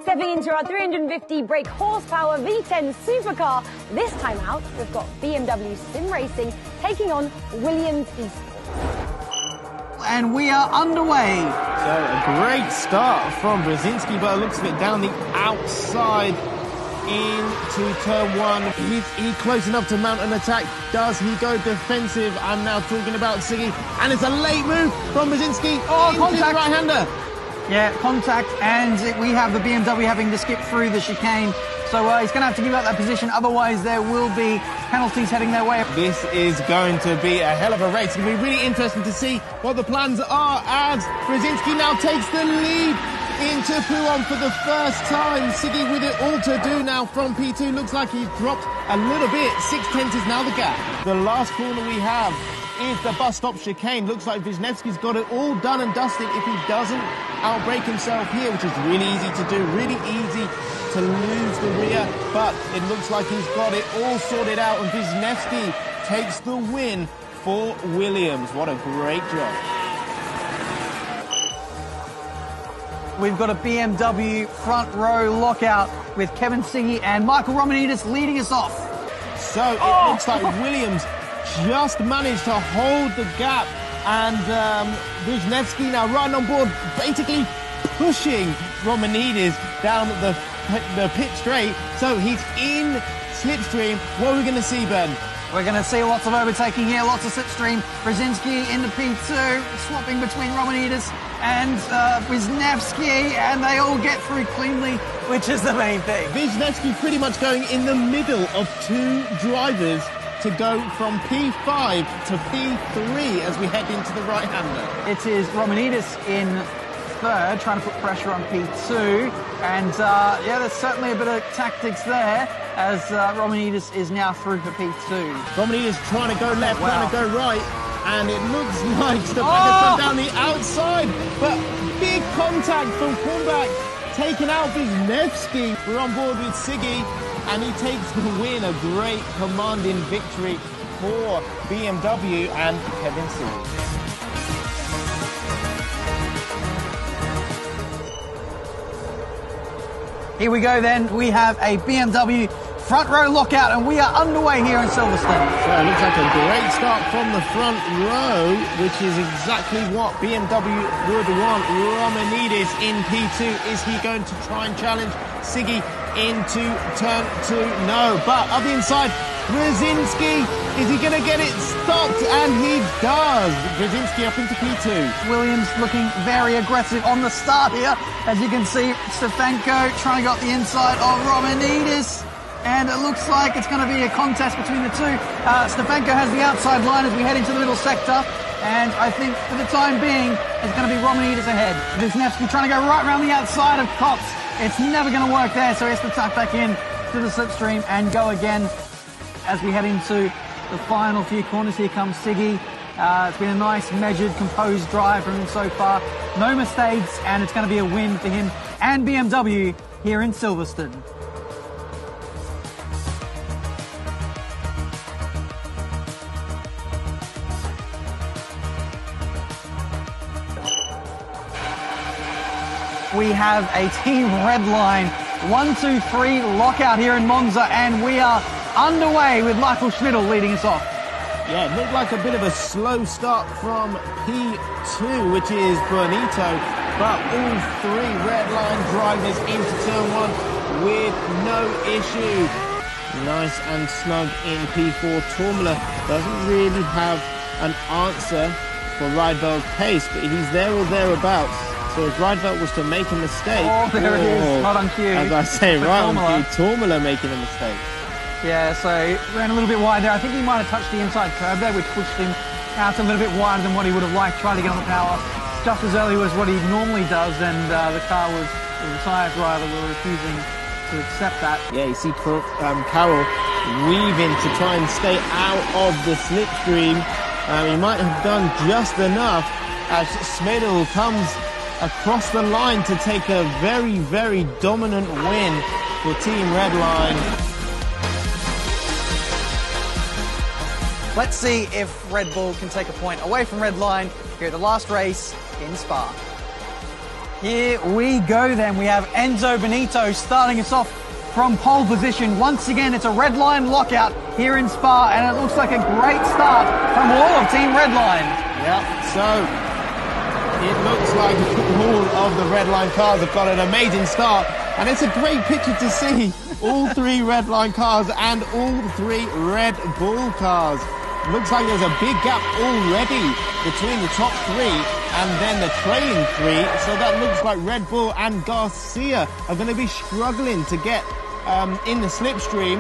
Stepping into our 350 brake horsepower V10 supercar, this time out we've got BMW Sim Racing taking on Williams Esports. And we are underway. So a great start from Brzezinski, but it looks a bit down the outside into turn one. Is he close enough to mount an attack? Does he go defensive? I'm now talking about Siggy, and it's a late move from Brzezinski. Oh, into contact. the right-hander. Yeah, contact, and we have the BMW having to skip through the chicane. So he's going to have to give up that position, otherwise there will be penalties heading their way. This is going to be a hell of a race. It's going to be really interesting to see what the plans are as Brzezinski now takes the lead into Pouhon for the first time. Siggy with it all to do now from P2. Looks like he's dropped a little bit. 6/10 is now the gap. The last corner we have is the bus stop chicane. Looks like Wisniewski's got it all done and dusted if he doesn't outbrake himself here, which is really easy to do, really easy to lose the rear, but it looks like he's got it all sorted out, and Wisniewski takes the win for Williams. What a great job. We've got a BMW front row lockout with Kevin Siggy and Michael Romanidis leading us off. So it looks like Williams just managed to hold the gap, and Wisniewski now right on board, basically pushing Romanidis down the pit straight. So he's in slipstream. What are we going to see, Ben? We're going to see lots of overtaking here, lots of slipstream. Brzezinski into P2, swapping between Romanidis and Wisniewski, and they all get through cleanly, which is the main thing. Wisniewski pretty much going in the middle of two drivers to go from P5 to P3 as we head into the right-hander. It is Romanidis in third, trying to put pressure on P2, and yeah, there's certainly a bit of tactics there as Romanidis is now through for P2. Romanidis trying to go left, trying to go right, and it looks like Stefanko's down the outside, but big contact from Kornbach, taking out Wisniewski. We're on board with Siggy, and he takes the win. A great commanding victory for BMW and Kevin Siggy. Here we go then, we have a BMW front row lockout, and we are underway here in Silverstone. So it looks like a great start from the front row, which is exactly what BMW would want. Romanidis in P2. Is he going to try and challenge Siggy into turn two? No, but up the inside, Brzezinski, is he going to get it stopped? And he does. Brzezinski up into P2. Williams looking very aggressive on the start here. As you can see, Stefanko trying to go up the inside of Romanidis. And it looks like it's going to be a contest between the two. Stefanko has the outside line as we head into the middle sector. And I think for the time being, it's going to be Romanidis ahead. Wisniewski trying to go right around the outside of Cox. It's never going to work there, so he has to tuck back in to the slipstream and go again as we head into the final few corners. Here comes Siggy. It's been a nice, measured, composed drive from him so far. No mistakes, and it's going to be a win for him and BMW here in Silverstone. We have a Team Redline 1-2-3 lockout here in Monza, and we are underway with Michael Schmidl leading us off. Yeah, it looked like a bit of a slow start from P2, which is Bonito, but all three Redline drivers into turn one with no issue. Nice and snug in P4. Tormula doesn't really have an answer for Rydberg's pace, but he's there or thereabouts. So if Rydberg was to make a mistake... Oh, there it is, not on cue. As I say, right on cue, Tormula making a mistake. Yeah, so ran a little bit wide there. I think he might have touched the inside curb there, which pushed him out a little bit wider than what he would have liked, trying to get on the power just as early as what he normally does, and the tyres rather, were refusing to accept that. Yeah, you see Carroll weaving to try and stay out of the slipstream. He might have done just enough as Schmidl comes across the line to take a very, very dominant win for Team Redline. Let's see if Red Bull can take a point away from Redline here at the last race in Spa. Here we go then. We have Enzo Benito starting us off from pole position. Once again, it's a red line lockout here in Spa, and it looks like a great start from all of Team Redline. Yeah, so it looks like all of the Redline cars have got an amazing start, and it's a great picture to see all three Redline cars and all three Red Bull cars. Looks like there's a big gap already between the top three and then the trailing three, so that looks like Red Bull and Garcia are going to be struggling to get in the slipstream.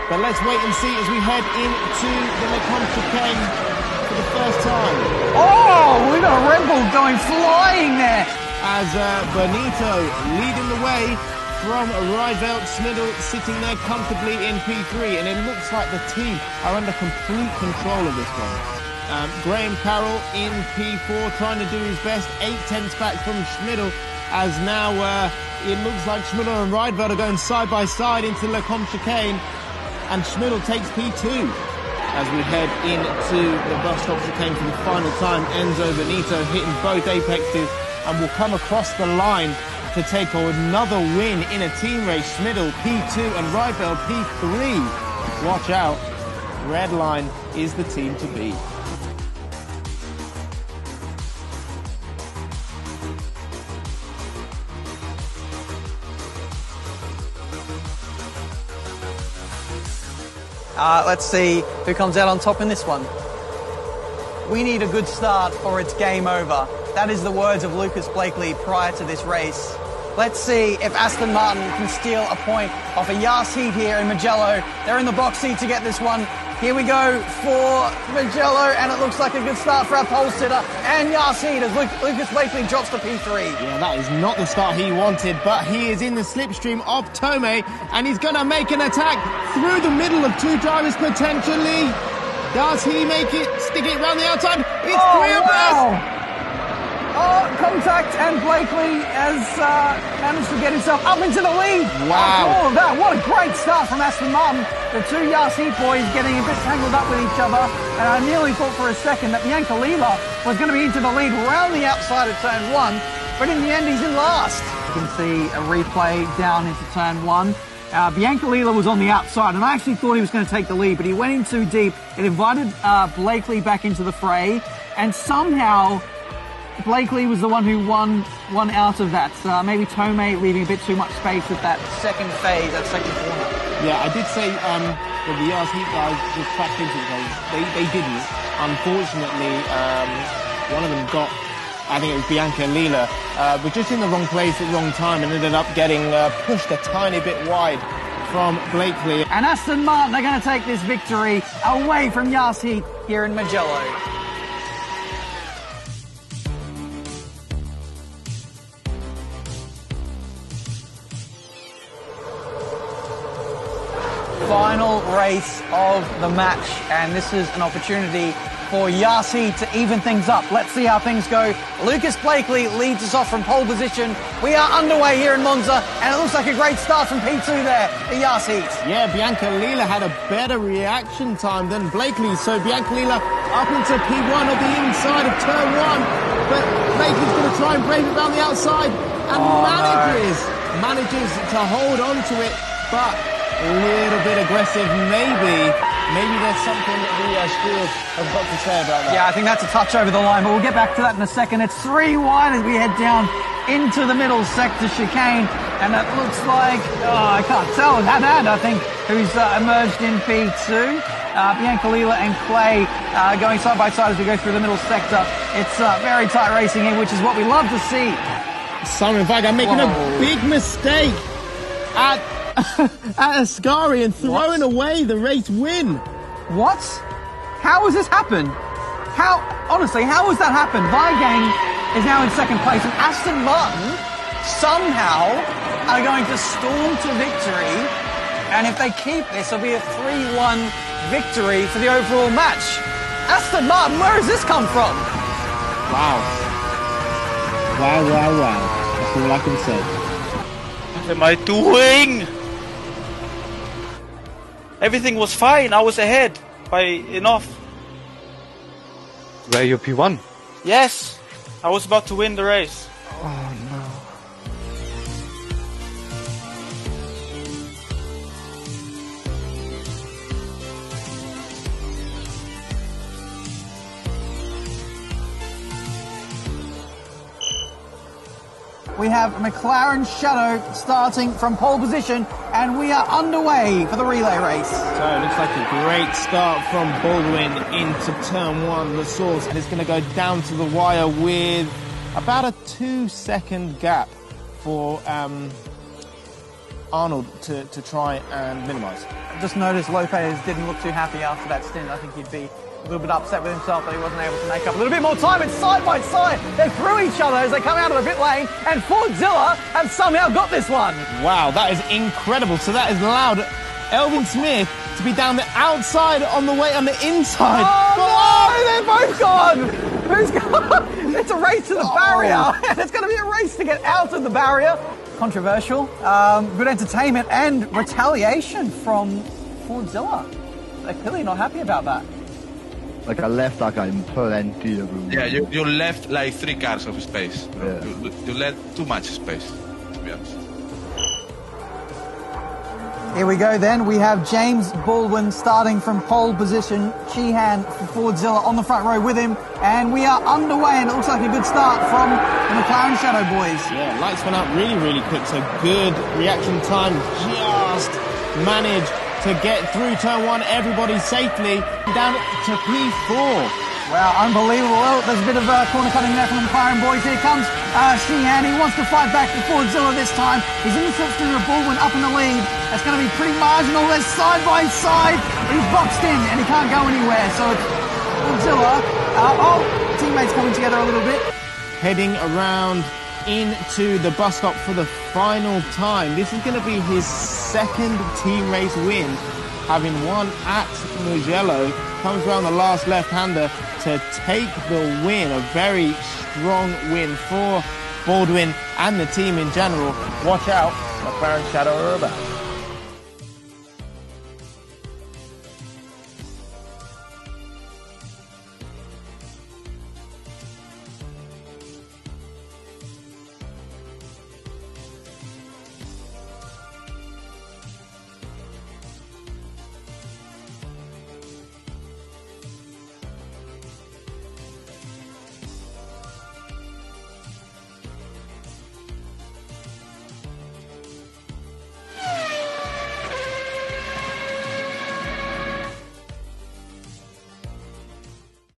But let's wait and see as we head into the LeCombe chicane for the first time. Oh, we got a Red Bull going flying there. As Benito leading the way from Rydveld, Smiddle sitting there comfortably in P3, and it looks like the team are under complete control of this one. Graham Carroll in P4 trying to do his best, 8/10 back from Smiddle, as now it looks like Smiddle and Rydveld are going side by side into LeCombe chicane, and Smiddle takes P2. As we head into the bus stop chicane for the final time, Enzo Benito hitting both apexes and will come across the line to take another win in a team race. Smiddle P2 and Rydveld P3. Watch out, Redline is the team to beat. Let's see who comes out on top in this one. We need a good start or it's game over. That is the words of Lucas Blakely prior to this race. Let's see if Aston Martin can steal a point off a Yas Heat here in Mugello. They're in the box seat to get this one. Here we go for Mugello, and it looks like a good start for our pole sitter and Yas Heat as Lucas Blakely drops to P3. Yeah, that is not the start he wanted, but he is in the slipstream of Tome, and he's going to make an attack through the middle of two drivers potentially. Does he make it? Stick it around the outside. It's three abreast. Oh, contact, and Blakely has managed to get himself up into the lead. Wow. After all of that, what a great start from Aston Martin. The two Yas Heat boys getting a bit tangled up with each other, and I nearly thought for a second that Bianca Lila was going to be into the lead round the outside of turn one, but in the end he's in last. You can see a replay down into turn one. Bianca Lila was on the outside, and I actually thought he was going to take the lead, but he went in too deep. It invited Blakely back into the fray, and somehow Blakely was the one who won out of that. Maybe Tome leaving a bit too much space at that second phase, that second corner. Yeah, I did say that the Yas Heat guys just cracked into the race. They didn't. Unfortunately, one of them got, I think it was Bianca Lila, was just in the wrong place at the wrong time and ended up getting pushed a tiny bit wide from Blakely. And Aston Martin are going to take this victory away from Yas Heat here in Mugello. Final race of the match, and this is an opportunity for Yas Heat to even things up. Let's see how things go. Lucas Blakely leads us off from pole position. We are underway here in Monza, and it looks like a great start from P2 there for Yas Heat. Yeah, Bianca Lila had a better reaction time than Blakely, so Bianca Lila up into P1 at the inside of turn one, but Blakely's going to try and brave it around the outside, and manages to hold on to it, but a little bit aggressive, maybe there's something that the stewards have got to say about that. Yeah, I think that's a touch over the line, but we'll get back to that in a second. It's 3 wide as we head down into the middle sector chicane, and it looks like, I can't tell, Haddad, I think, who's emerged in P2. Bianca Lila and Clay going side by side as we go through the middle sector. It's very tight racing here, which is what we love to see. Simon Vega making a big mistake at Ascari and throwing away the race win. What? How has this happened? Honestly, how has that happened? Weigang is now in second place, and Aston Martin somehow are going to storm to victory, and if they keep this, it'll be a 3-1 victory for the overall match. Aston Martin, where has this come from? Wow. That's all I can say. What am I doing? Everything was fine. I was ahead by enough. Were you P1? Yes. I was about to win the race. Oh no. we have McLaren Shadow starting from pole position, and we are underway for the relay race. So it looks like a great start from Baldwin into turn 1, the source, and it's going to go down to the wire with about a 2-second gap for Arnold to try and minimise. I just noticed Lopez didn't look too happy after that stint. I think he'd be a little bit upset with himself that he wasn't able to make up a little bit more time. It's side by side. They're through each other as they come out of the pit lane, and Fordzilla have somehow got this one. Wow, that is incredible. So that has allowed Elvin Smith to be down the outside on the way on the inside. Oh, no, they're both gone. Who's gone? It's a race to the barrier, and it's going to be a race to get out of the barrier. Controversial, good entertainment, and retaliation from Fordzilla. They're clearly not happy about that. Like I left like I'm plenty of room. Yeah, you left like 3 cars of space. Yeah. You left too much space, to be honest. Here we go then. We have James Baldwin starting from pole position. Sheehan for Fordzilla on the front row with him. And we are underway, and it looks like a good start from the McLaren Shadow boys. Yeah, lights went out really, really quick. So good reaction time. Just managed to get through turn 1, everybody safely down to P4. Wow, unbelievable. Well, there's a bit of corner cutting there from the McLaren boys. Here comes Sheehan. He wants to fight back for Fordzilla this time. He's in the slipstream of Baldwin up in the lead. That's going to be pretty marginal. They're side by side. He's boxed in and he can't go anywhere. So it's Fordzilla. Teammates coming together a little bit. Heading around into the bus stop for the final time. This is going to be his 2nd team race win, having won at Mugello. Comes around the last left-hander to take the win. A very strong win for Baldwin and the team in general. Watch out, McLaren Shadow are about.